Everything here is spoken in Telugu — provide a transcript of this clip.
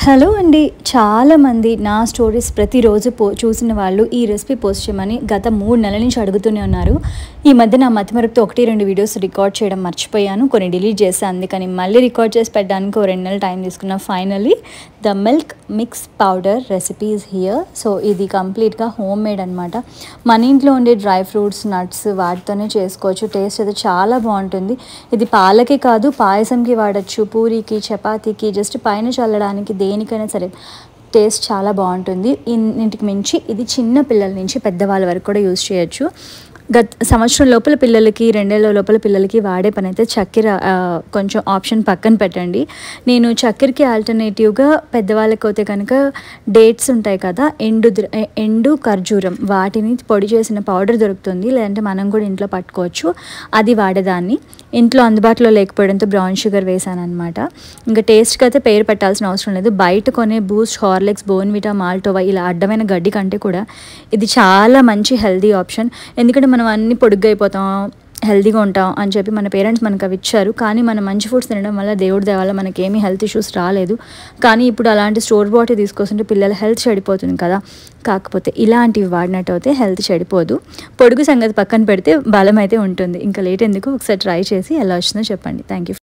హలో అండి. చాలామంది నా స్టోరీస్ ప్రతిరోజు చూసిన వాళ్ళు ఈ రెసిపీ పోస్ట్ చేయమని గత 3 నెలల నుంచి అడుగుతూనే ఉన్నారు. ఈ మధ్య నా మతిమరుపుతో 1-2 వీడియోస్ రికార్డ్ చేయడం మర్చిపోయాను. కొన్ని డిలీట్ చేశాను. అందుకని మళ్ళీ రికార్డ్ చేసి పెట్టడానికి 2 నెలలు టైం తీసుకున్నా. Finally the milk mix powder recipe is here. So ఇది కంప్లీట్గా హోమ్ మేడ్ అనమాట. మన ఇంట్లో ఉండే డ్రై ఫ్రూట్స్, నట్స్ వాటితోనే చేసుకోవచ్చు. టేస్ట్ అయితే చాలా బాగుంటుంది. ఇది పాలకి కాదు, పాయసంకి వాడచ్చు, పూరికి, చపాతీకి, జస్ట్ పైన చల్లడానికి, దేనికైనా సరే టేస్ట్ చాలా బాగుంటుంది. ఇంటికి మించి ఇది చిన్న పిల్లల నుంచి పెద్దవాళ్ళ వరకు కూడా యూజ్ చేయొచ్చు. సంవత్సరం లోపల పిల్లలకి, 2 ఏళ్ల లోపల పిల్లలకి వాడే పని అయితే చక్కెర కొంచెం ఆప్షన్ పక్కన పెట్టండి. నేను చక్కెరకి ఆల్టర్నేటివ్గా పెద్దవాళ్ళకి అయితే కనుక డేట్స్ ఉంటాయి కదా, ఎండు ఖర్జూరం, వాటిని పొడి చేసిన పౌడర్ దొరుకుతుంది. లేదంటే మనం కూడా ఇంట్లో పట్టుకోవచ్చు. అది వాడేదాన్ని. ఇంట్లో అందుబాటులో లేకపోవడంతో బ్రౌన్ షుగర్ వేసాను అనమాట. ఇంకా టేస్ట్కి అయితే పేరు పెట్టాల్సిన అవసరం లేదు. బయట కొనే బూస్ట్, హార్లిక్స్, బోర్న్విటా, మాల్టోవా ఇలా అడ్డమైన గడ్డి కంటే కూడా ఇది చాలా మంచి హెల్దీ ఆప్షన్. ఎందుకంటే మనం అన్నీ పొడుగ్గా అయిపోతాం, హెల్తీగా ఉంటాం అని చెప్పి మన పేరెంట్స్ మనకు అవి ఇచ్చారు. కానీ మనం మంచి ఫుడ్స్ తినడం వల్ల దేవుడి దయ వల్ల మనకేమీ హెల్త్ ఇష్యూస్ రాలేదు. కానీ ఇప్పుడు అలాంటి స్టోర్ బాటిల్ తీసుకొస్తుంటే పిల్లల హెల్త్ చెడిపోతుంది కదా. కాకపోతే ఇలాంటివి వాడినట్టు అయితే హెల్త్ చెడిపోదు. పొడుగు సంగతి పక్కన పెడితే బలం అయితే ఉంటుంది. ఇంకా లేట్ ఎందుకు, ఒకసారి ట్రై చేసి ఎలా వచ్చిందో చెప్పండి. Thank you.